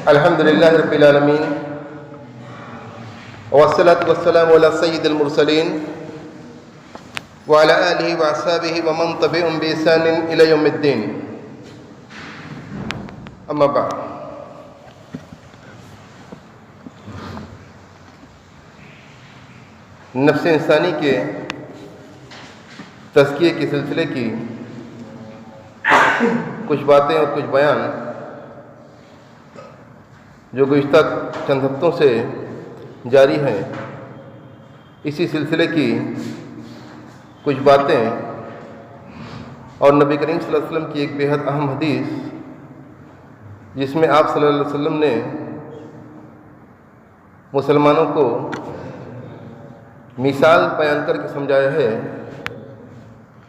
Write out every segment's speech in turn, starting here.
الحمد لله رب العالمين والصلاة والسلام على سيد المرسلين وعلى آله وأصحابه ومن تبعهم بإحسان إلى يوم الدين. أما بعد، نفس انسانی کے تزکیے کے سلسلے کی کچھ باتیں اور کچھ بیان جو گزشتہ چند ہفتوں سے جاری ہیں، اسی سلسلے کی کچھ باتیں اور نبی کریم صلی اللہ علیہ وسلم کی ایک بے حد اہم حدیث، جس میں آپ صلی اللہ علیہ وسلم نے مسلمانوں کو مثال بیان کر کے سمجھایا ہے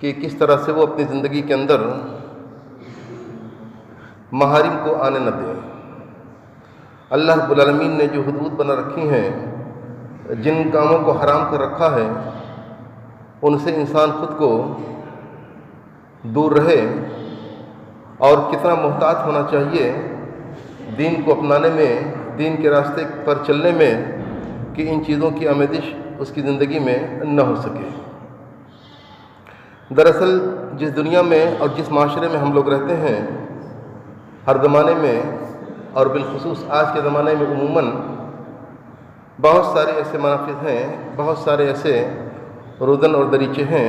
کہ کس طرح سے وہ اپنی زندگی کے اندر محارم کو آنے نہ دیں. اللہ رب العالمین نے جو حدود بنا رکھی ہیں، جن کاموں کو حرام کر رکھا ہے، ان سے انسان خود کو دور رہے اور کتنا محتاط ہونا چاہیے دین کو اپنانے میں، دین کے راستے پر چلنے میں، کہ ان چیزوں کی آمیزش اس کی زندگی میں نہ ہو سکے. دراصل جس دنیا میں اور جس معاشرے میں ہم لوگ رہتے ہیں، ہر زمانے میں اور بالخصوص آج کے زمانے میں عموماً بہت سارے ایسے منافذ ہیں، بہت سارے ایسے روزن اور دریچے ہیں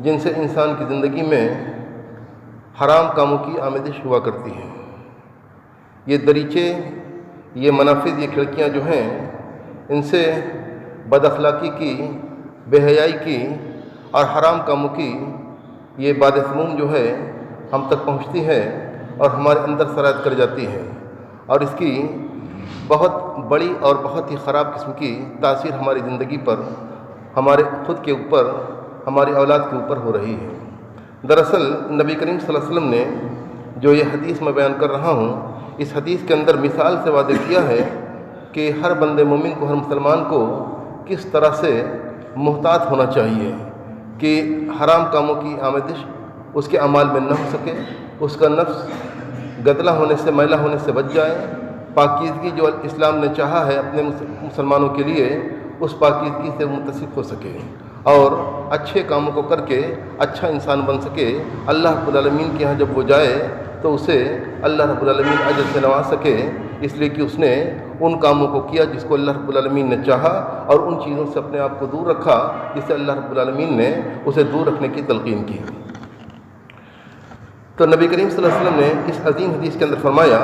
جن سے انسان کی زندگی میں حرام کاموں کی آمیزش ہوا کرتی ہے. یہ دریچے، یہ منافذ، یہ کھڑکیاں جو ہیں، ان سے بد اخلاقی کی، بے حیائی کی اور حرام کاموں کی یہ باد سموم جو ہے ہم تک پہنچتی ہے اور ہمارے اندر سرایت کر جاتی ہے، اور اس کی بہت بڑی اور بہت ہی خراب قسم کی تاثیر ہماری زندگی پر، ہمارے خود کے اوپر، ہماری اولاد کے اوپر ہو رہی ہے. دراصل نبی کریم صلی اللہ علیہ وسلم نے جو یہ حدیث میں بیان کر رہا ہوں، اس حدیث کے اندر مثال سے واضح کیا ہے کہ ہر بندے مومن کو، ہر مسلمان کو کس طرح سے محتاط ہونا چاہیے کہ حرام کاموں کی آمیزش اس کے اعمال میں نہ ہو سکے، اس کا نفس گدلا ہونے سے، میلا ہونے سے بچ جائے، پاکیزگی جو اسلام نے چاہا ہے اپنے مسلمانوں کے لیے، اس پاکیزگی سے متصف ہو سکے اور اچھے کاموں کو کر کے اچھا انسان بن سکے. اللہ رب العالمین کے ہاں جب وہ جائے تو اسے اللہ رب العالمین اجر سے نواز سکے، اس لیے کہ اس نے ان کاموں کو کیا جس کو اللہ رب العالمین نے چاہا، اور ان چیزوں سے اپنے آپ کو دور رکھا جس سے اللہ رب العالمین نے اسے دور رکھنے کی تلقین کی. تو نبی کریم صلی اللہ علیہ وسلم نے اس عظیم حدیث کے اندر فرمایا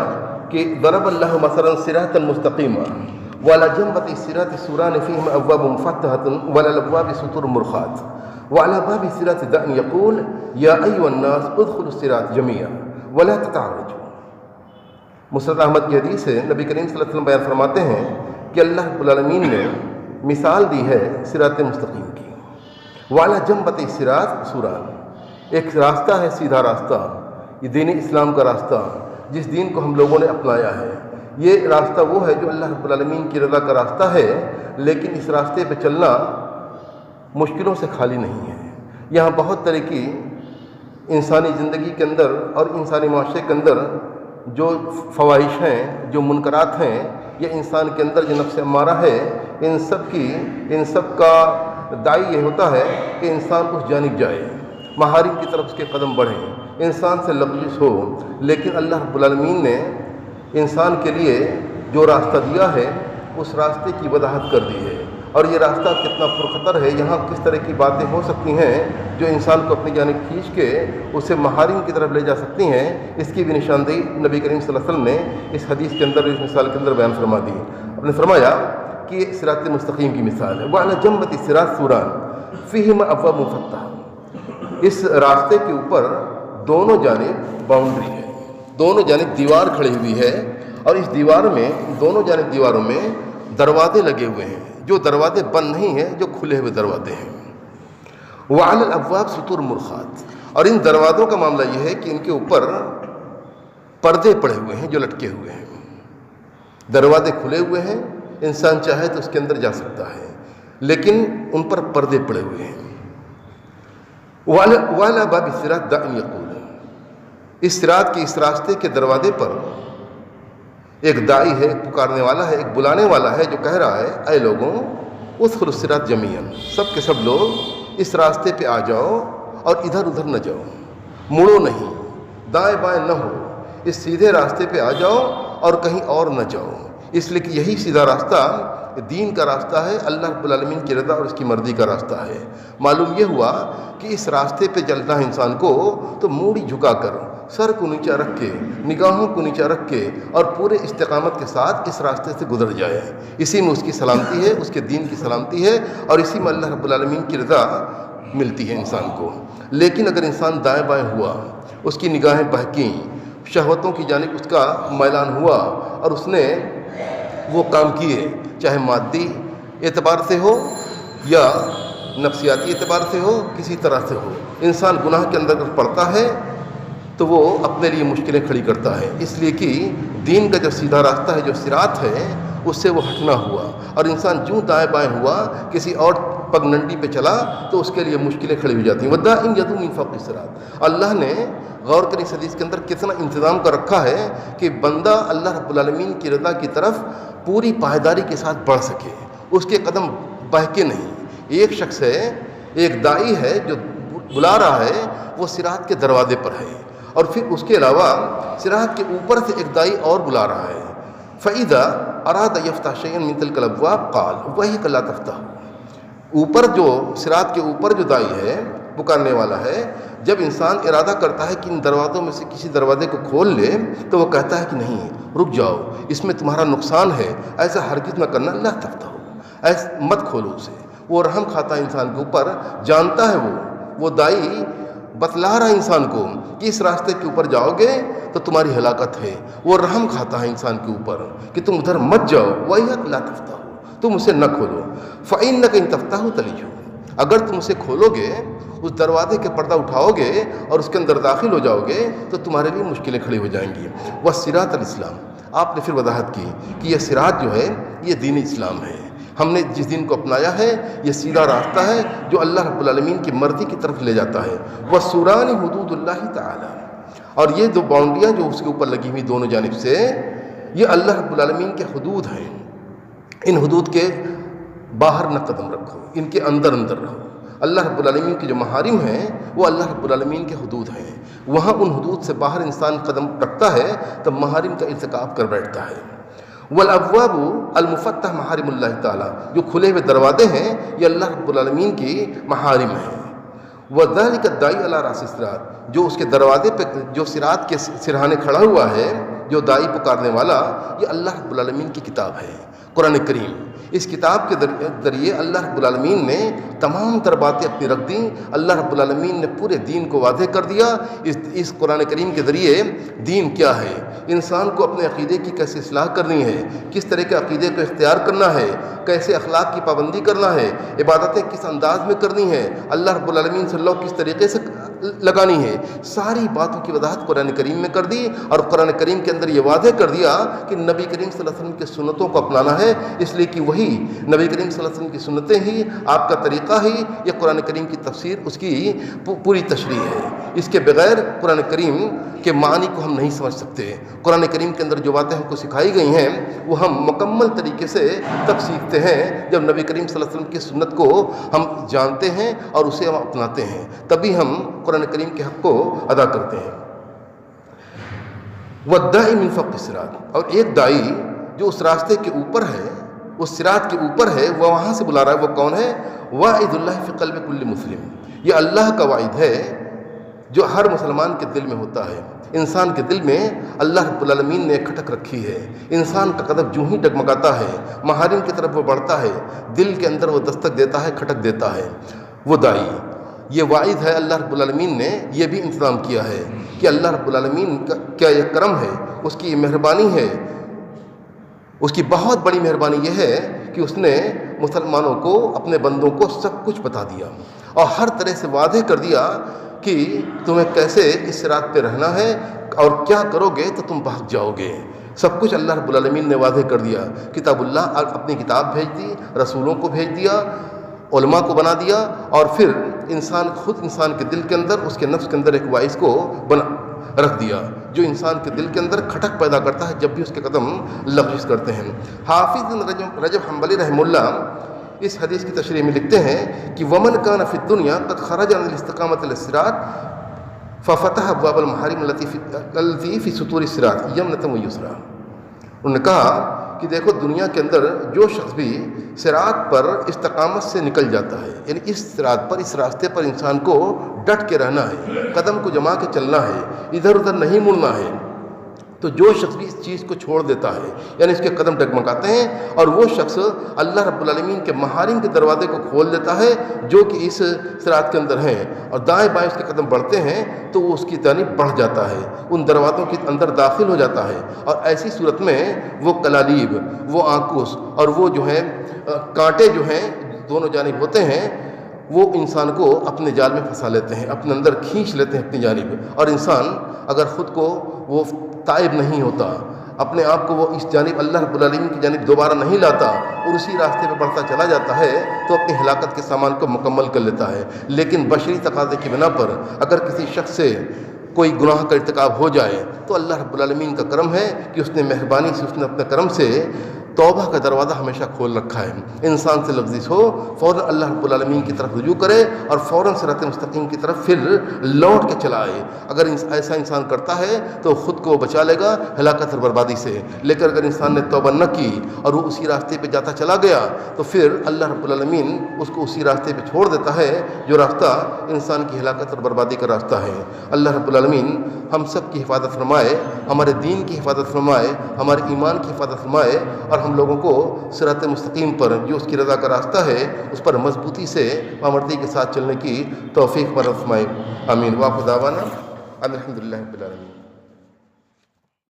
کہ ضرب اللہ مثلا صراطا مستقیما وعلى جنبتي الصراط سوران فيهما ابواب مفتحة وعلى الابواب سطور مرخات وعلى باب الصراط داء يقول يا ايها الناس ادخلوا الصراط جميعا ولا تتعرجوا. مسند احمد کی حدیث ہے، نبی کریم صلی اللہ علیہ وسلم بیان فرماتے ہیں کہ اللہ رب العالمین نے مثال دی ہے صراط مستقیم کی. وعلى جنبتي الصراط سوران، ایک راستہ ہے، سیدھا راستہ، یہ دین اسلام کا راستہ جس دین کو ہم لوگوں نے اپنایا ہے. یہ راستہ وہ ہے جو اللہ رب العالمین کی رضا کا راستہ ہے، لیکن اس راستے پہ چلنا مشکلوں سے خالی نہیں ہے. یہاں بہت طرح کی انسانی زندگی کے اندر اور انسانی معاشرے کے اندر جو فواہش ہیں، جو منکرات ہیں، یا انسان کے اندر جو نفس امارہ ہے، ان سب کا داعی یہ ہوتا ہے کہ انسان اس جانب جائے، محارم کی طرف اس کے قدم بڑھیں، انسان سے لغزش ہو. لیکن اللہ رب العالمین نے انسان کے لیے جو راستہ دیا ہے، اس راستے کی وضاحت کر دی ہے، اور یہ راستہ کتنا پرخطر ہے، یہاں کس طرح کی باتیں ہو سکتی ہیں جو انسان کو اپنی جانب کھینچ کے اسے محارم کی طرف لے جا سکتی ہیں. اس کی بھی نشاندہی نبی کریم صلی اللہ علیہ وسلم نے اس حدیث کے اندر، اس مثال کے اندر بیان فرما دی. آپ نے فرمایا کہ یہ صراط مستقیم کی مثال ہے. وعلی جنبتی الصراط سوران فیہما ابواب مفتحہ، اس راستے کے اوپر دونوں جانب باؤنڈری ہے، دونوں جانب دیوار کھڑی ہوئی ہے، اور اس دیوار میں، دونوں جانب دیواروں میں دروازے لگے ہوئے ہیں، جو دروازے بند نہیں ہیں، جو کھلے ہوئے دروازے ہیں. وعلی الابواب سطور مرخات، اور ان دروازوں کا معاملہ یہ ہے کہ ان کے اوپر پردے پڑے ہوئے ہیں جو لٹکے ہوئے ہیں. دروازے کھلے ہوئے ہیں، انسان چاہے تو اس کے اندر جا سکتا ہے، لیکن ان پر پردے پڑے ہوئے ہیں. وَعَلَى بَابِ الصِّرَاطِ دَاعٍ يَقُولُ، اس صراط کے اس راستے کے دروازے پر ایک دائی ہے، ایک پکارنے والا ہے، ایک بلانے والا ہے جو کہہ رہا ہے اے لوگوں ادخلوا الصراط جمیعاً، سب کے سب لوگ اس راستے پہ آ جاؤ اور ادھر ادھر نہ جاؤ، مڑو نہیں، دائیں بائیں نہ ہو، اس سیدھے راستے پہ آ جاؤ اور کہیں اور نہ جاؤ، اس لیے کہ یہی سیدھا راستہ دین کا راستہ ہے، اللہ رب العالمین کی رضا اور اس کی مرضی کا راستہ ہے۔ معلوم یہ ہوا کہ اس راستے پہ چلنا ہے انسان کو تو موڑی جھکا کر، سر کو نیچا رکھ کے، نگاہوں کو نیچا رکھ کے اور پورے استقامت کے ساتھ اس راستے سے گزر جائے۔ اسی میں اس کی سلامتی ہے، اس کے دین کی سلامتی ہے، اور اسی میں اللہ رب العالمین کی رضا ملتی ہے انسان کو۔ لیکن اگر انسان دائیں بائیں ہوا، اس کی نگاہیں بہکیں، شہوتوں کی جانب اس کا میلان ہوا اور اس نے وہ کام کیے، چاہے مادی اعتبار سے ہو یا نفسیاتی اعتبار سے ہو، کسی طرح سے ہو، انسان گناہ کے اندر پڑتا ہے تو وہ اپنے لیے مشکلیں کھڑی کرتا ہے، اس لیے کہ دین کا جو سیدھا راستہ ہے، جو صراط ہے، اس سے وہ ہٹنا ہوا، اور انسان جو دائیں بائیں ہوا، کسی اور پگڈنڈی پہ چلا تو اس کے لیے مشکلیں کھڑی ہو جاتی ہیں۔ وَدَّاعٍ يَدْعُو مِن فَوْقِ الصِّرَاطِ، اللہ نے غور کریں اس حدیث کے اندر کتنا انتظام کر رکھا ہے کہ بندہ اللہ رب العالمین کی رضا کی طرف پوری پائیداری کے ساتھ بڑھ سکے، اس کے قدم بہکے نہیں۔ ایک شخص ہے، ایک دائی ہے جو بلا رہا ہے، وہ صراط کے دروازے پر ہے، اور پھر اس کے علاوہ صراط کے اوپر سے ایک دائی اور بلا رہا ہے۔ فَإِذَا أَرَادَ يَفْتَحَ شَيْئًا مِنْ تِلْكَ الْأَبْوَابِ قَالَ وَيْحَكَ لَا تَفْتَحُ، اوپر جو صراط کے اوپر جو دائی ہے، پکارنے والا ہے، جب انسان ارادہ کرتا ہے کہ ان دروازوں میں سے کسی دروازے کو کھول لے تو وہ کہتا ہے کہ نہیں، رک جاؤ، اس میں تمہارا نقصان ہے، ایسا ہرگز نہ کرنا، لا تفتحو، ایسا مت کھولو اسے۔ وہ رحم کھاتا ہے انسان کے اوپر، جانتا ہے وہ دائی بتلا رہا ہے انسان کو کہ اس راستے کے اوپر جاؤ گے تو تمہاری ہلاکت ہے، وہ رحم کھاتا ہے انسان کے اوپر کہ تم ادھر مت جاؤ، وَيْحَكَ لَا تَفْتَحُ، تم اسے نہ کھولو، فَإِنَّكَ إِن تَفْتَحُ تَلِجُ، اگر تم اسے کھولو گے، اس دروازے کے پردہ اٹھاؤ گے اور اس کے اندر داخل ہو جاؤ گے تو تمہارے لیے مشکلیں کھڑی ہو جائیں گی۔ وَالصِّرَاطَ الْإِسْلَامِ، آپ نے پھر وضاحت کی کہ یہ صراط جو ہے یہ دین اسلام ہے، ہم نے جس دین کو اپنایا ہے یہ سیدھا راستہ ہے جو اللہ رب العالمین کی مرضی کی طرف لے جاتا ہے۔ وَالسُّورَانِ حُدُودُ اللَّهِ تَعَالَى، اور یہ دو باؤنڈریاں جو اس کے اوپر لگی ہوئی دونوں جانب سے، یہ اللہ رب العالمین کے حدود ہیں، ان حدود کے باہر نہ قدم رکھو، ان کے اندر اندر رہو۔ اللہ رب العالمین کے جو محارم ہیں وہ اللہ رب العالمین کے حدود ہیں، وہاں ان حدود سے باہر انسان قدم رکھتا ہے تب محارم کا ارتکاب کر بیٹھتا ہے۔ والابواب المفتح محارم اللہ تعالیٰ، جو کھلے ہوئے دروازے ہیں یہ اللہ رب العالمین کی محارم ہیں۔ وذلک الداعی علی راس الصراط، جو اس کے دروازے پہ جو صراط کے سرہانے کھڑا ہوا ہے، جو داعی پکارنے والا، یہ اللہ رب العالمین کی کتاب ہے، قرآن کریم۔ اس کتاب کے ذریعے اللہ رب العالمین نے تمام تر باتیں اپنی رکھ دیں، اللہ رب العالمین نے پورے دین کو واضح کر دیا۔ اس قرآن کریم کے ذریعے دین کیا ہے، انسان کو اپنے عقیدے کی کیسے اصلاح کرنی ہے، کس طرح کے عقیدے کو اختیار کرنا ہے، کیسے اخلاق کی پابندی کرنا ہے، عبادتیں کس انداز میں کرنی ہے، اللہ رب العالمین سے اللہ کس طریقے سے لگانی ہے، ساری باتوں کی وضاحت قرآن کریم میں کر دی، اور قرآن کریم کے اندر یہ واضح کر دیا کہ نبی کریم صلی اللہ علیہ وسلم کی سنتوں کو اپنانا ہے، اس لیے کہ وہی نبی کریم صلی اللہ علیہ وسلم کی سنتیں ہی، آپ کا طریقہ ہی، یہ قرآن کریم کی تفسیر، اس کی پوری تشریح ہے۔ اس کے بغیر قرآن کریم کے معنی کو ہم نہیں سمجھ سکتے۔ قرآن کریم کے اندر جو باتیں ہم کو سکھائی گئی ہیں وہ ہم مکمل طریقے سے تب سیکھتے ہیں جب نبی کریم صلی اللہ علیہ وسلم کی سنت کو ہم جانتے ہیں اور اسے ہم اپناتے ہیں، تبھی ہم قرآن کریم کے حق کو ادا کرتے ہیں۔ وَالدَّاعِ مِن فَوْقِ الصِّرَاطِ، اور ایک دائی جو اس راستے کے اوپر ہے، اس صراط کے اوپر ہے، وہ وہاں سے بلا رہا ہے، وہ کون ہے؟ واعد اللہ فی قلب کل مسلم، یہ اللہ کا وعید ہے جو ہر مسلمان کے دل میں ہوتا ہے۔ انسان کے دل میں اللہ رب العالمین نے کھٹک رکھی ہے، انسان کا قدم جو ہی ڈگمگاتا ہے محارم کی طرف وہ بڑھتا ہے، دل کے اندر وہ دستک دیتا ہے، کھٹک دیتا ہے، وہ دائی۔ یہ وعید ہے، اللہ رب العالمین نے یہ بھی انتظام کیا ہے کہ اللہ رب العالمین کا کیا یہ کرم ہے، اس کی یہ مہربانی ہے، اس کی بہت بڑی مہربانی یہ ہے کہ اس نے مسلمانوں کو، اپنے بندوں کو سب کچھ بتا دیا اور ہر طرح سے واضح کر دیا کہ تمہیں کیسے اس صراط پہ رہنا ہے اور کیا کرو گے تو تم بھاگ جاؤ گے۔ سب کچھ اللہ رب العالمین نے واضح کر دیا۔ کتاب اللہ، اپنی کتاب بھیج دی، رسولوں کو بھیج دیا، علماء کو بنا دیا، اور پھر خود انسان کے دل کے اندر، اس کے نفس کے اندر ایک وائس کو رکھ دیا جو انسان کے دل کے اندر کھٹک پیدا کرتا ہے جب بھی اس کے قدم لغزش کرتے ہیں۔ حافظ رجب حنبلی رحمہ اللہ اس حدیث کی تشریح میں لکھتے ہیں کہ ومن کان فی الدنیا قد خرج عن الاستقامۃ الصراط ففتح ابواب المحارم التي فی سطور الصراط یمنۃ و یسرا۔ انہوں نے کہا کہ دیکھو دنیا کے اندر جو شخص بھی صراط پر استقامت سے نکل جاتا ہے، یعنی اس صراط پر، اس راستے پر انسان کو ڈٹ کے رہنا ہے، قدم کو جما کے چلنا ہے، ادھر ادھر نہیں مڑنا ہے، تو جو شخص بھی اس چیز کو چھوڑ دیتا ہے، یعنی اس کے قدم ڈگمگاتے ہیں، اور وہ شخص اللہ رب العالمین کے محارم کے دروازے کو کھول دیتا ہے جو کہ اس صراط کے اندر ہیں، اور دائیں بائیں اس کے قدم بڑھتے ہیں تو وہ اس کی جانب بڑھ جاتا ہے، ان دروازوں کے اندر داخل ہو جاتا ہے، اور ایسی صورت میں وہ کلالیب، وہ آنکوس اور وہ جو ہیں کانٹے جو ہیں دونوں جانب ہوتے ہیں، وہ انسان کو اپنے جال میں پھنسا لیتے ہیں، اپنے اندر کھینچ لیتے ہیں اپنی جانب، اور انسان اگر خود کو وہ تائب نہیں ہوتا، اپنے آپ کو وہ اس جانب اللہ رب العالمین کی جانب دوبارہ نہیں لاتا اور اسی راستے پہ بڑھتا چلا جاتا ہے تو اپنی ہلاکت کے سامان کو مکمل کر لیتا ہے۔ لیکن بشری تقاضے کی بنا پر اگر کسی شخص سے کوئی گناہ کا ارتکاب ہو جائے تو اللہ رب العالمین کا کرم ہے کہ اس نے مہربانی سے، اس نے اپنے کرم سے توبہ کا دروازہ ہمیشہ کھول رکھا ہے۔ انسان سے لغزش ہو فوراً اللہ رب العالمین کی طرف رجوع کرے اور فوراً صراط مستقیم کی طرف پھر لوٹ کے چلا آئے۔ اگر ایسا انسان کرتا ہے تو خود کو بچا لے گا ہلاکت اور بربادی سے، لیکن اگر انسان نے توبہ نہ کی اور وہ اسی راستے پہ جاتا چلا گیا تو پھر اللہ رب العالمین اس کو اسی راستے پہ چھوڑ دیتا ہے جو راستہ انسان کی ہلاکت اور بربادی کا راستہ ہے۔ اللہ رب العالمین ہم سب کی حفاظت فرمائے، ہمارے دین کی حفاظت فرمائے، ہمارے ایمان کی حفاظت فرمائے، اور ہم لوگوں کو صراط مستقیم پر جو اس کی رضا کا راستہ ہے اس پر مضبوطی سے پامردی کے ساتھ چلنے کی توفیق فرمائے۔ آمین۔ وآخر دعوانا الحمدللہ رب العالمین۔